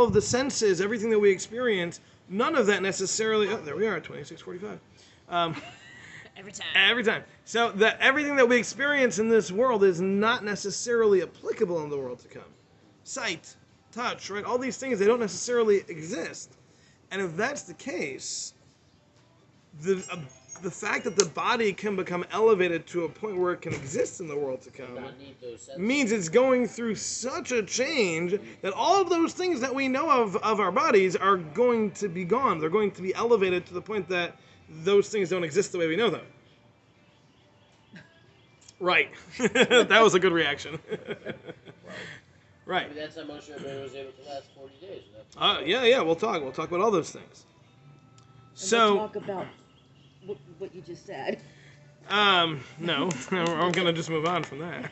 of the senses, everything that we experience, none of that necessarily. Oh, there we are at 26:45. Every time. So that everything that we experience in this world is not necessarily applicable in the world to come. Sight, touch, right? All these things, they don't necessarily exist. And if that's the case, the fact that the body can become elevated to a point where it can exist in the world to come means it's going through such a change that all of those things that we know of our bodies are going to be gone. They're going to be elevated to the point that those things don't exist the way we know them. Right. That was a good reaction. Right. Maybe that's how Moshe Rabbeinu was able to last 40 days. Yeah. We'll talk about all those things. So we'll talk about what you just said. No, I'm gonna just move on from that.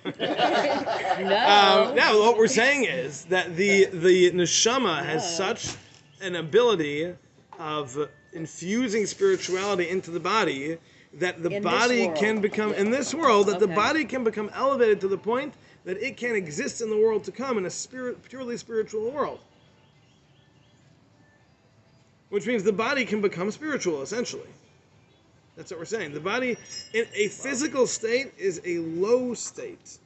No. Now, what we're saying is that the neshama has such an ability of infusing spirituality into the body that the body can become in this world that the body can become elevated to the point that it can exist in the world to come in a purely spiritual world. Which means the body can become spiritual, essentially. That's what we're saying. The body, in a physical state, is a low state.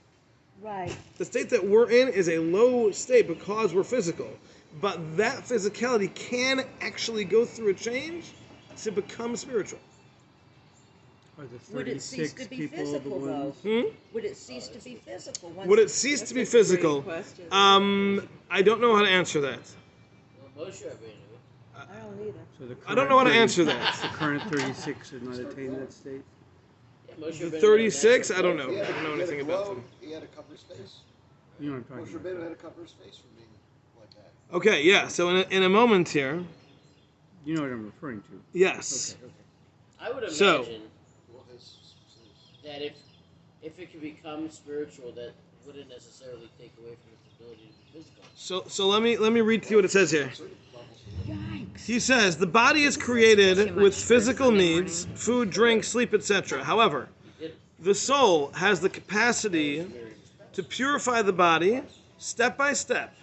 Right. The state that we're in is a low state because we're physical. But that physicality can actually go through a change to become spiritual. Would it cease to be physical, though? Would it cease to be physical? Would it cease to be physical? I don't know how to answer that. Well, Moshe Rabbeinu. I don't either. So I don't know how to answer that. The current 36 did not attain that state? Yeah, Moshe The Rabbeinu 36, I don't know. Yeah, I don't know anything about them. He had to cover his face. You know what I'm Moshe talking about. Rabbeinu had to cover his face from being like that. Okay, yeah. So in a moment here, You know what I'm referring to. yes. Okay. I would imagine So- Well, that if it could become spiritual, that wouldn't necessarily take away from its ability to be physical. So let me read to you what it says here. Yikes. He says the body is created with physical needs, food, drink, sleep, etc. However, the soul has the capacity to purify the body step by step,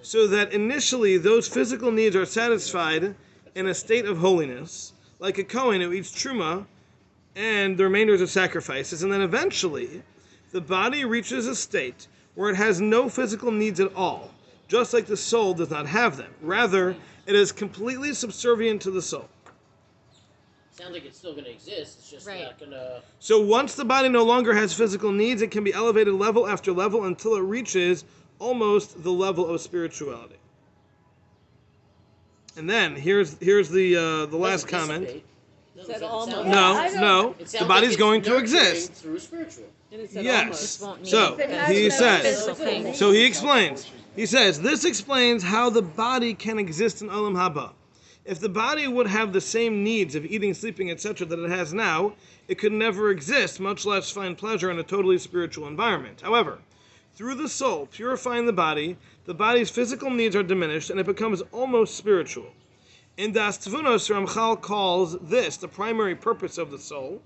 so that initially those physical needs are satisfied in a state of holiness, like a Kohen who eats truma and the remainders of sacrifices, and then eventually the body reaches a state where it has no physical needs at all, just like the soul does not have them. Rather, it is completely subservient to the soul. Sounds like it's still going to exist. It's just not going to. So once the body no longer has physical needs, it can be elevated level after level until it reaches almost the level of spirituality. And then here's the last comment. Said almost. No. The body's going to exist. Through spiritual. Yes. Won't need So the he says. physical thing. So he explains. He says this explains how the body can exist in Olam Haba. If the body would have the same needs of eating, sleeping, etc. that it has now, it could never exist, much less find pleasure in a totally spiritual environment. However, through the soul purifying the body's physical needs are diminished and it becomes almost spiritual. In Das Tvunos, Ramchal calls this the primary purpose of the soul,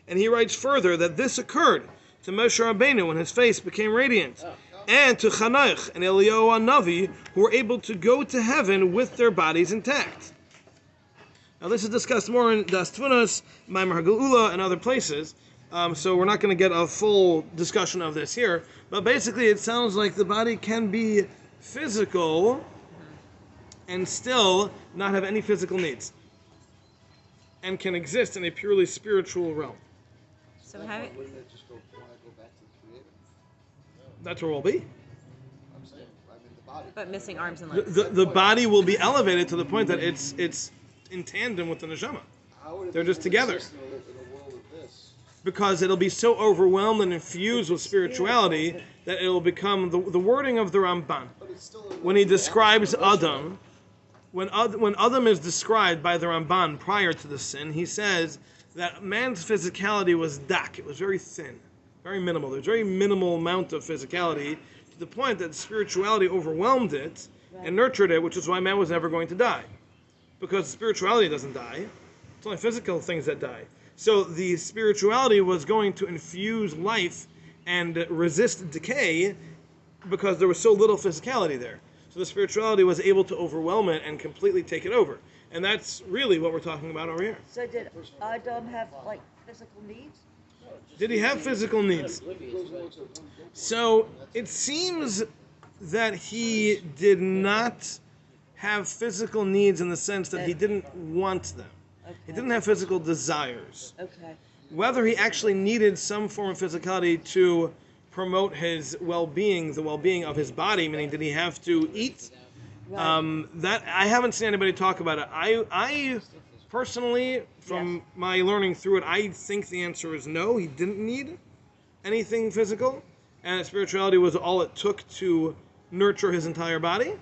and he writes further that this occurred to Moshe Rabbeinu when his face became radiant, and to Chanoch and Eliyahu Navi, who were able to go to heaven with their bodies intact. Now this is discussed more in Das Tvunos, Maimar HaGeula, and other places, so we're not going to get a full discussion of this here, but basically it sounds like the body can be physical and still not have any physical needs, and can exist in a purely spiritual realm. So wouldn't it just want to go back to the Creator? That's where we'll be. I'm saying, the body. but missing arms and legs. The body will be elevated to the point that it's in tandem with the neshama. How would it They're be just together. exist in a world of this? Because it'll be so overwhelmed and infused with spirituality that it'll become the wording of the Ramban. But it's still When he describes Adam, when Adam is described by the Ramban prior to the sin, he says that man's physicality was dak. It was very thin, very minimal. There's very minimal amount of physicality to the point that spirituality overwhelmed it and nurtured it, which is why man was never going to die. Because spirituality doesn't die. It's only physical things that die. So the spirituality was going to infuse life and resist decay because there was so little physicality there. So the spirituality was able to overwhelm it and completely take it over. And that's really what we're talking about over here. So did Adam have like physical needs? Did he have physical needs? So it seems that he did not have physical needs in the sense that he didn't want them. Okay. He didn't have physical desires. Okay. Whether he actually needed some form of physicality to promote his well-being, the well-being of his body, meaning did he have to eat? Right. That I haven't seen anybody talk about it. I personally, from my learning through it, I think the answer is no. He didn't need anything physical, and spirituality was all it took to nurture his entire body,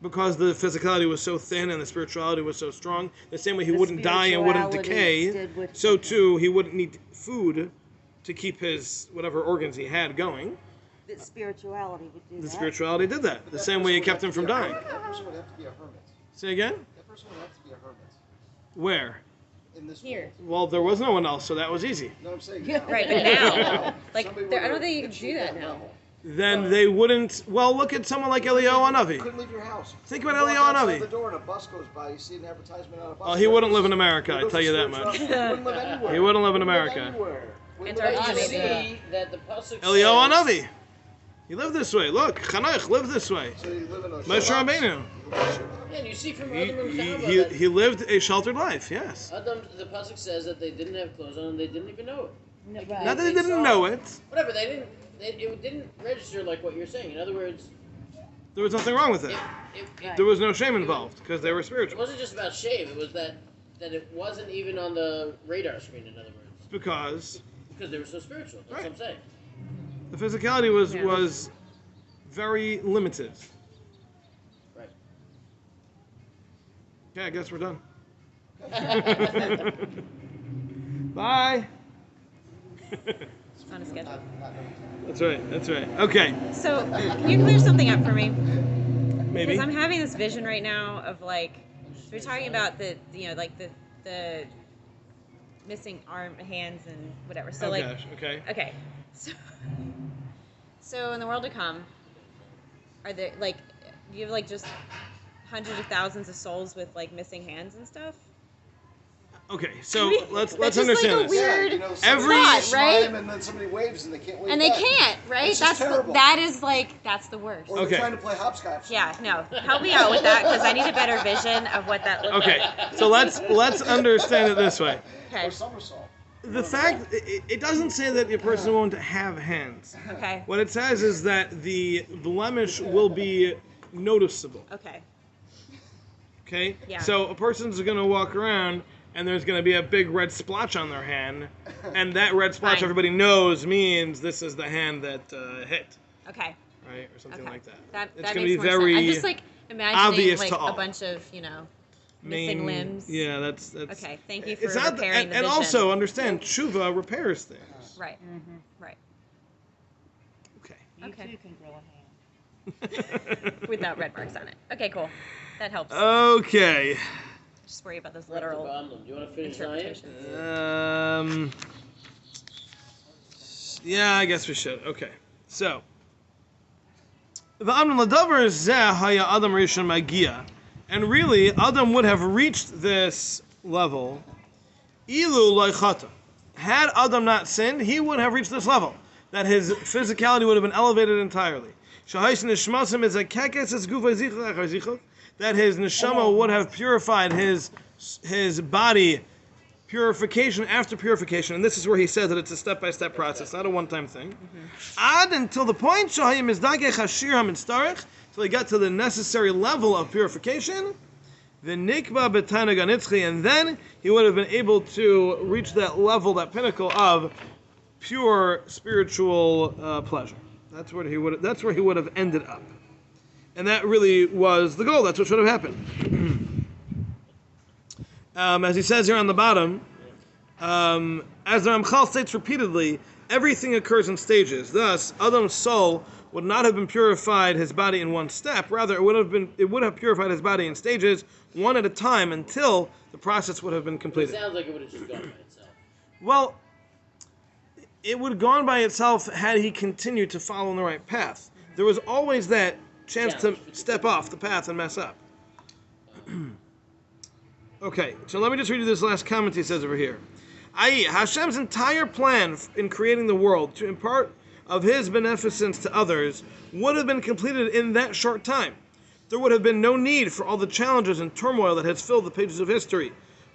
because the physicality was so thin and the spirituality was so strong. The same way he The wouldn't die and wouldn't spirituality decay, did what- so too he wouldn't need food to keep his whatever organs he had going. The spirituality would do The that. spirituality did that. The same way it kept him from dying. That person would have to be a hermit. Say again? That person would have to be a hermit Where? in this Here. world. Well, there was no one else, so that was easy. No, I'm saying Yeah. now. Right, but now, like, Somebody I don't would think you can achieve do that now. level. Then they wouldn't. Well, look at someone like Eliyahu You Hanavi. couldn't leave your house. Think You about walk Eliyahu outside Hanavi. the door and a bus goes by. You see an advertisement on a bus. Oh, he wouldn't live in America, I He tell you that lives much. He wouldn't live anywhere. He wouldn't live in He wouldn't America. anywhere. Wouldn't Enter live You Anthony, anywhere. see that the pasuk Eliyahu says- Hanavi. He lived this way. Look, Chanach lived this way. So you live in a Moshe shul. Rabbeinu. Yeah, and you see from He, Adam and he, Chava he, that he lived a sheltered life, yes. Adam, the pasuk says that they didn't have clothes on and they didn't even know it. No, Not right. that they They didn't saw- know it. Whatever, they didn't. It didn't register like what you're saying. In other words, There was nothing wrong with it. it There was no shame involved because they were It spiritual. wasn't just about shame. It was that it wasn't even on the radar screen. In other words, Because because they were so spiritual. That's what I'm saying. the physicality was Yeah. was very limited. Right. Okay, I guess we're done. Bye. On a schedule. That's right. That's right. Okay, So, can you clear something up for me? maybe. Because I'm having this vision right now of like, we're talking about like the missing arm, hands, and whatever. So Oh like, gosh. Okay. okay, so in the world to come, are there like, do you have like just hundreds of thousands of souls with like missing hands and stuff? Okay. So let's That's just, understand like, a this. weird- you know, Every- thought, right? And then somebody waves and they can't wave And they back. can't, right? It's just terrible. That is like that's the worst. Or Okay. they're trying to play hopscotch. Yeah, no, help me out with that because I need a better vision of what that looks Okay. like. So let's understand it this way. Okay. Or somersault. The fact it doesn't say that a person won't have hands. Okay. What it says is that the blemish will be noticeable. Okay. Okay? Yeah. So a person's gonna walk around and there's gonna be a big red splotch on their hand, and that red splotch Fine. everybody knows means this is the hand that hit, Okay. right, or something Okay. like that. That It's that gonna makes be more very sense. I'm just like imagining obvious like to all. a bunch of missing limbs. Yeah, that's. Okay. Thank you for It's not, repairing and, the and vision. also understand, tshuva repairs things. Right. Right. Okay. You Okay. too can grow a hand. Without red marks on it. Okay. Cool. That helps. Okay. Just worry about those We're at the literal bottom. Do you want to finish Zion? interpretations. Yeah, I guess we should. Okay. So. V'amnu l'davar zeh haya Adam rishon magia. And really, Adam would have reached this level ilu loichata. Had Adam not sinned, he would have reached this level. That his physicality would have been elevated entirely. Shahais nishmasim is a kekes es gufay zichach achar zichach. That his neshama would have purified his body, purification after purification, and this is where he says that it's a step-by-step process, not a one-time thing. Ad until the point shahayim mizdagech hashir hamitztarech, till he got to the necessary level of purification. The nikba b'tanag anitzchi, and then he would have been able to reach that level, that pinnacle of pure spiritual pleasure. That's where he would have ended up. And that really was the goal. That's what should have happened. As he says here on the bottom, as the Ramchal states repeatedly, everything occurs in stages. Thus, Adam's soul would not have been purified his body in one step. Rather, it would have purified his body in stages, one at a time, until the process would have been It completed. sounds like it would have just gone by itself. Well, it would have gone by itself had he continued to follow in the right path. There was always that chance to step off the path and mess up. Okay, so let me just read you this last comment he says over here. I.e., Hashem's entire plan in creating the world to impart of his beneficence to others would have been completed in that short time. There would have been no need for all the challenges and turmoil that has filled the pages of history.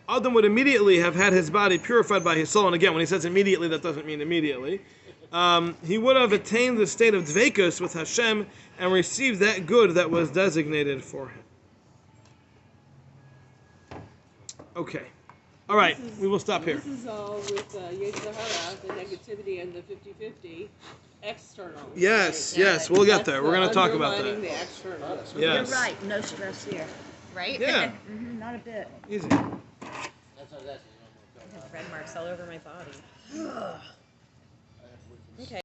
Adam would immediately have had his body purified by his soul. And again, when he says immediately, that doesn't mean immediately. He would have attained the state of dveikus with Hashem and received that good that was designated for him. Okay. All right, we will stop here. This is all with Yetzer Hara, the negativity and the 50-50 external. Yes, right? yes, we'll get there. That's We're going to talk about underlining that. the external. Yes. You're right. No stress here. Right? Yeah, Not a bit. easy. That's what that's. I have red marks all over my body. Okay.